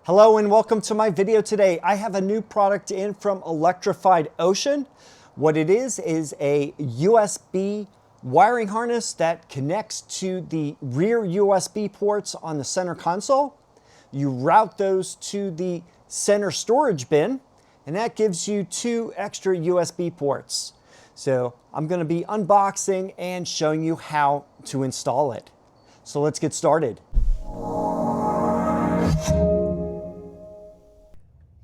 Hello and welcome to my video today. I have a new product in from Electrified Ocean. What it is a USB wiring harness that connects to the rear USB ports on the center console. You route those to the center storage bin, and that gives you 2 extra USB ports. So I'm going to be unboxing and showing you how to install it. So let's get started.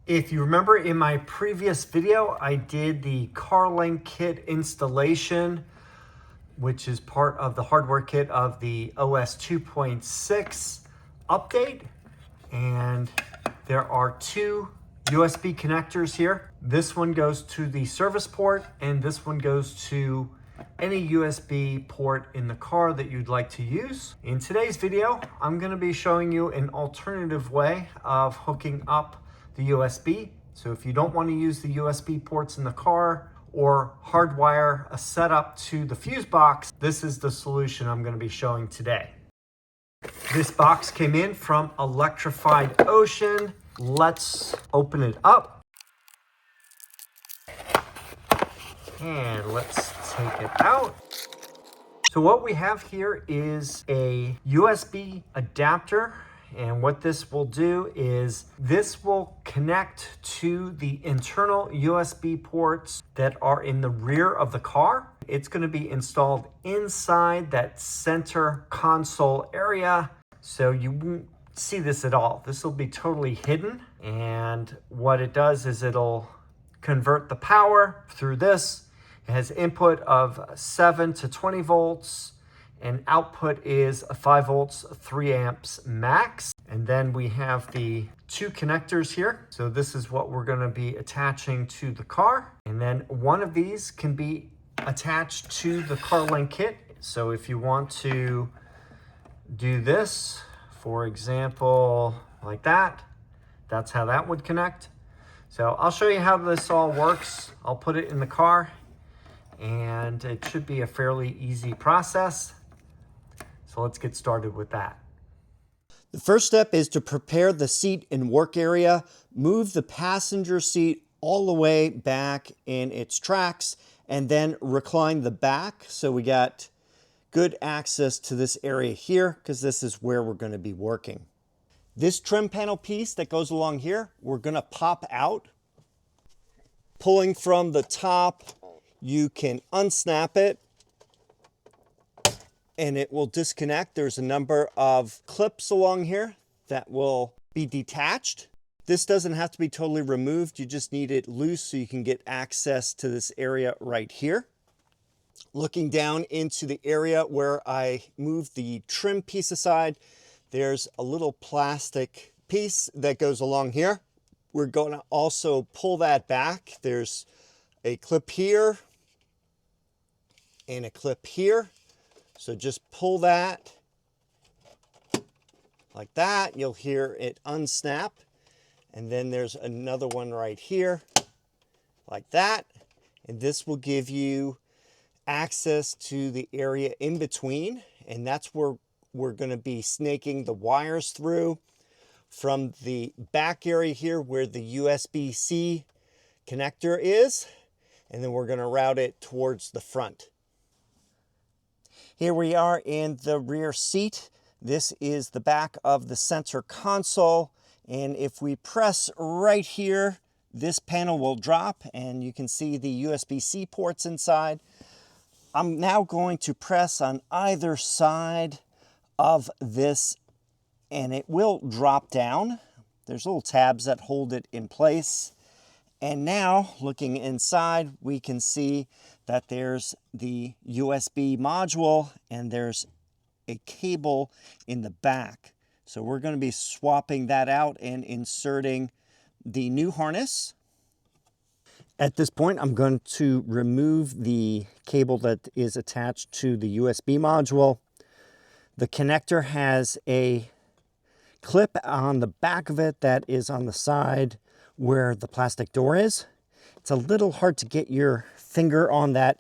If you remember in my previous video, I did the CarlinKit installation, which is part of the hardware kit of the OS 2.6 update. And there are 2 USB connectors here. This one goes to the service port, and this one goes to any USB port in the car that you'd like to use. In today's video, I'm going to be showing you an alternative way of hooking up the USB. So if you don't want to use the USB ports in the car or hardwire a setup to the fuse box, this is the solution I'm going to be showing today. This box came in from Electrified Ocean. Let's open it up. And let's take it out. So what we have here is a USB adapter. And what this will do is this will connect to the internal USB ports that are in the rear of the car. It's going to be installed inside that center console area, so you won't see this at all. This will be totally hidden. And what it does is it'll convert the power through this. It has input of 7 to 20 volts. And output is 5 volts, 3 amps max. And then we have the 2 connectors here. So this is what we're going to be attaching to the car. And then one of these can be attached to the CarlinKit. So if you want to do this, for example, like that, that's how that would connect. So I'll show you how this all works. I'll put it in the car, and it should be a fairly easy process. So let's get started with that. The first step is to prepare the seat and work area. Move the passenger seat all the way back in its tracks, and then recline the back so we got good access to this area here, because this is where we're going to be working. This trim panel piece that goes along here, we're going to pop out. Pulling from the top, you can unsnap it, and it will disconnect. There's a number of clips along here that will be detached. This doesn't have to be totally removed. You just need it loose so you can get access to this area right here. Looking down into the area where I moved the trim piece aside, there's a little plastic piece that goes along here. We're going to also pull that back. There's a clip here and a clip here. So just pull that like that. You'll hear it unsnap. And then there's another one right here like that. And this will give you access to the area in between. And that's where we're going to be snaking the wires through from the back area here where the USB-C connector is. And then we're going to route it towards the front. Here we are in the rear seat. This is the back of the center console. And if we press right here, this panel will drop and you can see the USB-C ports inside. I'm now going to press on either side of this and it will drop down. There's little tabs that hold it in place. And now, looking inside, we can see that there's the USB module and there's a cable in the back. So we're going to be swapping that out and inserting the new harness. At this point, I'm going to remove the cable that is attached to the USB module. The connector has a clip on the back of it that is on the side where the plastic door is. It's a little hard to get your finger on that,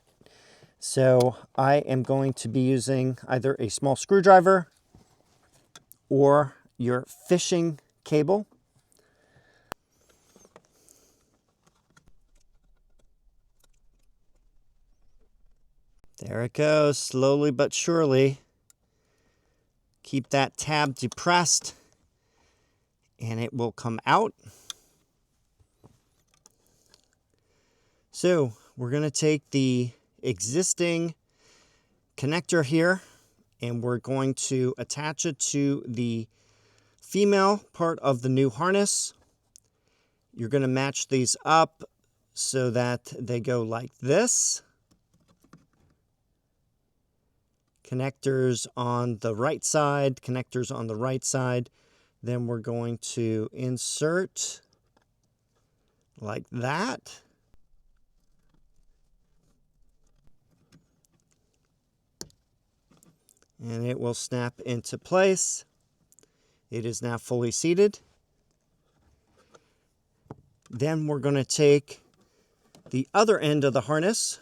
so I am going to be using either a small screwdriver or your fishing cable. There it goes, slowly but surely. Keep that tab depressed and it will come out. So we're going to take the existing connector here and we're going to attach it to the female part of the new harness. You're going to match these up so that they go like this. Connectors on the right side, connectors on the right side. Then we're going to insert like that. And it will snap into place. It is now fully seated. Then we're going to take the other end of the harness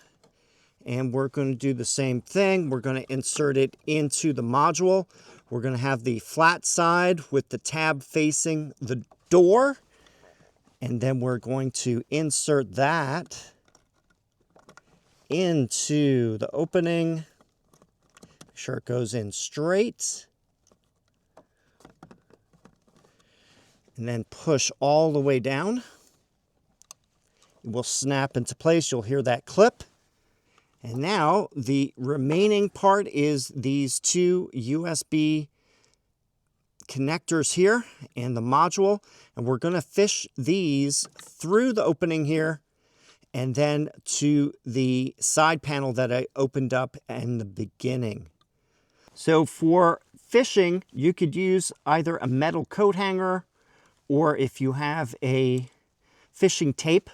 and we're going to do the same thing. We're going to insert it into the module. We're going to have the flat side with the tab facing the door. And then we're going to insert that into the opening. Make sure it goes in straight. And then push all the way down. It will snap into place. You'll hear that clip. And now the remaining part is these two USB connectors here and the module. And we're going to fish these through the opening here and then to the side panel that I opened up in the beginning. So for fishing, you could use either a metal coat hanger or if you have a fishing tape,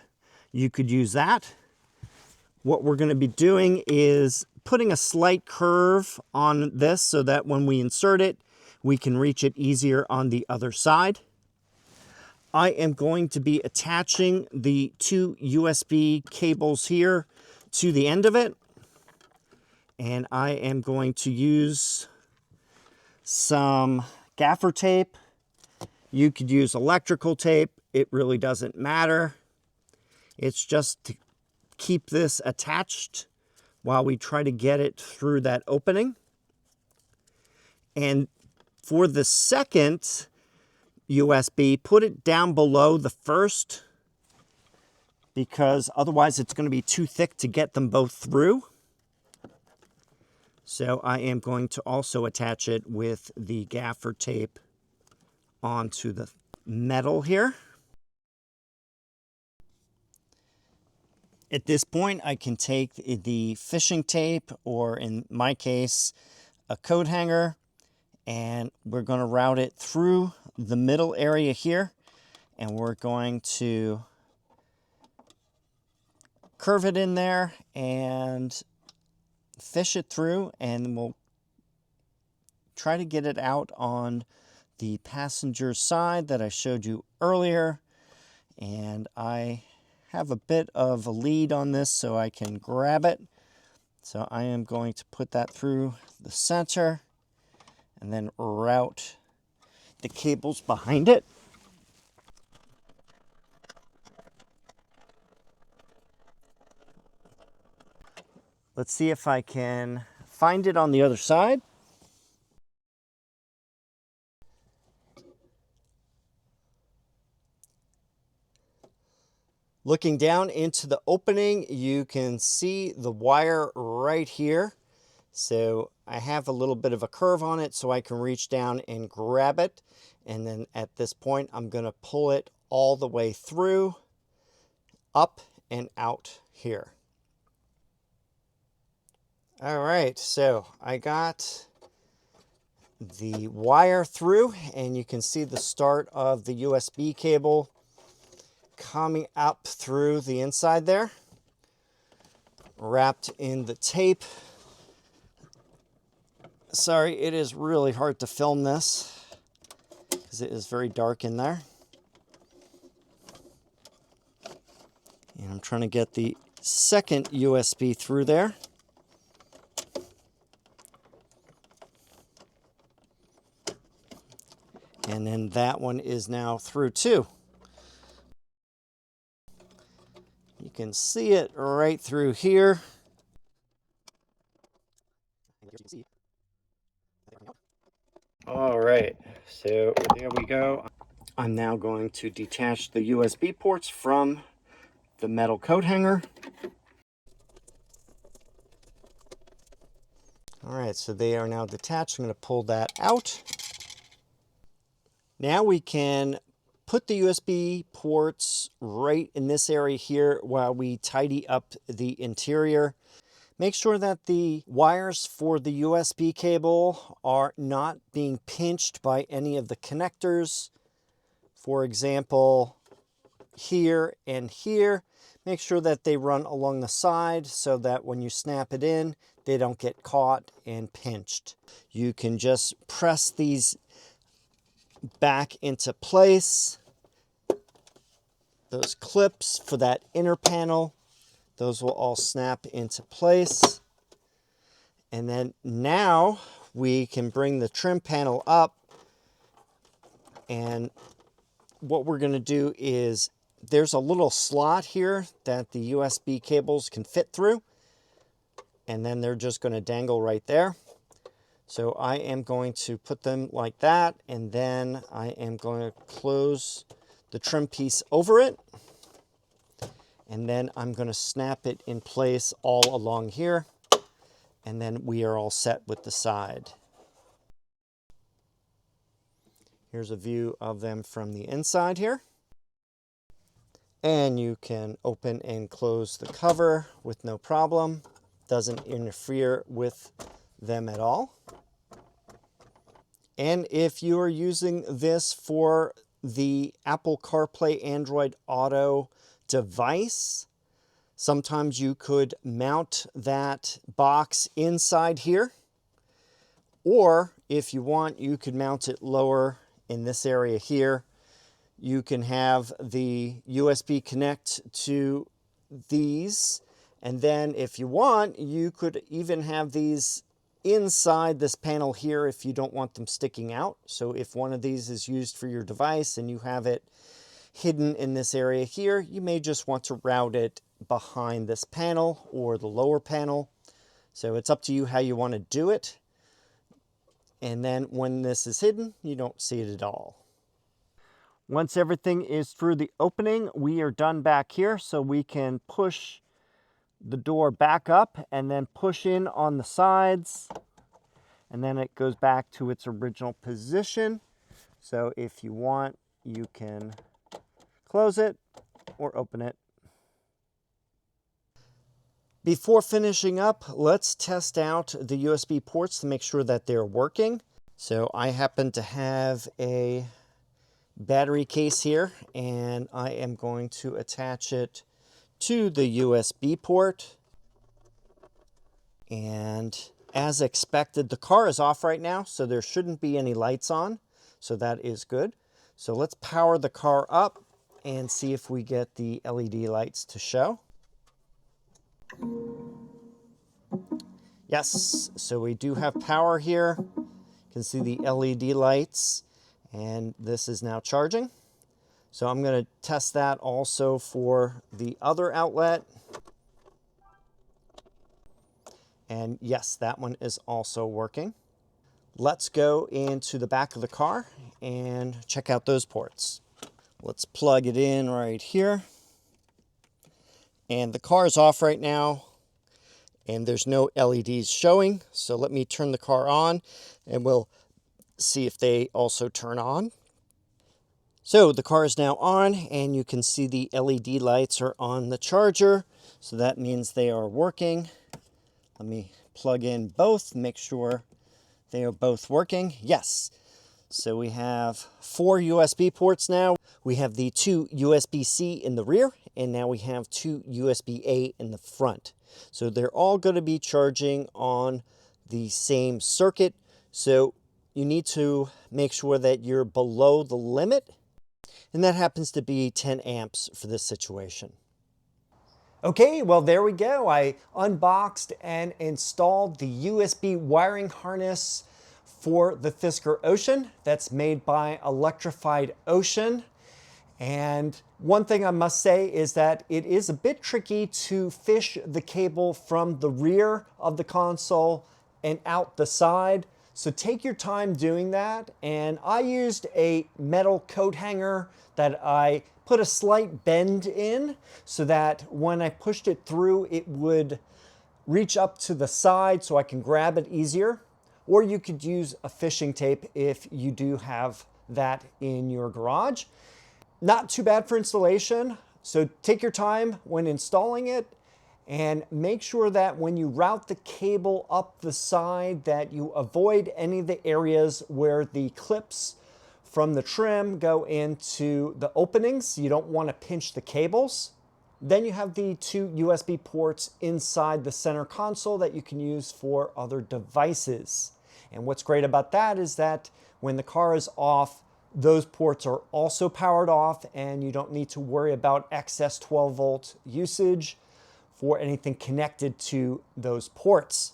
you could use that. What we're going to be doing is putting a slight curve on this so that when we insert it, we can reach it easier on the other side. I am going to be attaching the two USB cables here to the end of it. And I am going to use some gaffer tape. You could use electrical tape. It really doesn't matter. It's just to keep this attached while we try to get it through that opening. And for the second USB, put it down below the first because otherwise it's going to be too thick to get them both through. So I am going to also attach it with the gaffer tape onto the metal here. At this point, I can take the fishing tape, or in my case, a coat hanger, and we're going to route it through the middle area here, and we're going to curve it in there and fish it through, and we'll try to get it out on the passenger side that I showed you earlier. And I have a bit of a lead on this so I can grab it. So I am going to put that through the center and then route the cables behind it. Let's see if I can find it on the other side. Looking down into the opening, you can see the wire right here. So I have a little bit of a curve on it so I can reach down and grab it. And then at this point, I'm going to pull it all the way through, up and out here. All right, so I got the wire through, and you can see the start of the USB cable coming up through the inside there, wrapped in the tape. Sorry, it is really hard to film this because it is very dark in there. And I'm trying to get the second USB through there. And then that one is now through too. You can see it right through here. All right, so there we go. I'm now going to detach the USB ports from the metal coat hanger. All right, so they are now detached. I'm going to pull that out. Now we can put the USB ports right in this area here while we tidy up the interior. Make sure that the wires for the USB cable are not being pinched by any of the connectors. For example, here and here. Make sure that they run along the side so that when you snap it in, they don't get caught and pinched. You can just press these back into place. Those clips for that inner panel, those will all snap into place. And then now we can bring the trim panel up, and what we're going to do is there's a little slot here that the USB cables can fit through, and then they're just going to dangle right there. So I am going to put them like that, and then I am going to close the trim piece over it, and then I'm going to snap it in place all along here, and then we are all set with the side. Here's a view of them from the inside here. And you can open and close the cover with no problem. Doesn't interfere with them at all. And if you are using this for the Apple CarPlay Android Auto device, sometimes you could mount that box inside here. Or if you want, you could mount it lower in this area here. You can have the USB connect to these, and then if you want, you could even have these inside this panel here if you don't want them sticking out. So if one of these is used for your device and you have it hidden in this area here, you may just want to route it behind this panel or the lower panel. So it's up to you how you want to do it. And then when this is hidden, you don't see it at all. Once everything is through the opening, we are done back here, so we can push the door back up and then push in on the sides, and then it goes back to its original position. So if you want, you can close it or open it. Before finishing up, let's test out the USB ports to make sure that they're working. So I happen to have a battery case here, and I am going to attach it to the USB port. And as expected, the car is off right now, so there shouldn't be any lights on, so that is good. So let's power the car up and see if we get the LED lights to show. Yes, so we do have power here. You can see the LED lights, and this is now charging. So I'm going to test that also for the other outlet. And yes, that one is also working. Let's go into the back of the car and check out those ports. Let's plug it in right here. And the car is off right now, and there's no LEDs showing. So let me turn the car on, and we'll see if they also turn on. So the car is now on, and you can see the LED lights are on the charger. So that means they are working. Let me plug in both, make sure they are both working. Yes. So we have 4 USB ports now. We have the 2 USB-C in the rear, and now we have 2 USB-A in the front. So they're all going to be charging on the same circuit. So you need to make sure that you're below the limit, and that happens to be 10 amps for this situation. Okay, well there we go. I unboxed and installed the USB wiring harness for the Fisker Ocean that's made by Electrified Ocean. And one thing I must say is that it is a bit tricky to fish the cable from the rear of the console and out the side. So take your time doing that. And I used a metal coat hanger that I put a slight bend in so that when I pushed it through, it would reach up to the side so I can grab it easier. Or you could use a fishing tape if you do have that in your garage. Not too bad for installation. So take your time when installing it and make sure that when you route the cable up the side that you avoid any of the areas where the clips from the trim go into the openings. You don't want to pinch the cables. Then you have the 2 USB ports inside the center console that you can use for other devices. And what's great about that is that when the car is off, those ports are also powered off and you don't need to worry about excess 12-volt usage for anything connected to those ports.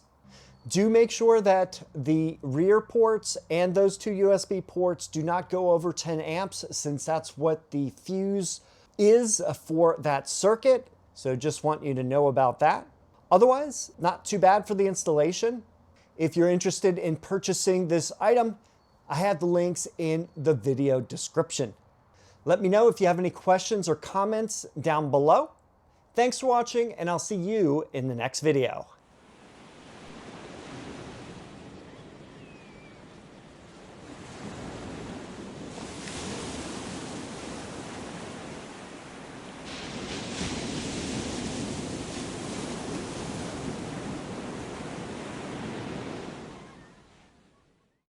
Do make sure that the rear ports and those 2 USB ports do not go over 10 amps since that's what the fuse is for that circuit. So just want you to know about that. Otherwise, not too bad for the installation. If you're interested in purchasing this item, I have the links in the video description. Let me know if you have any questions or comments down below. Thanks for watching, and I'll see you in the next video.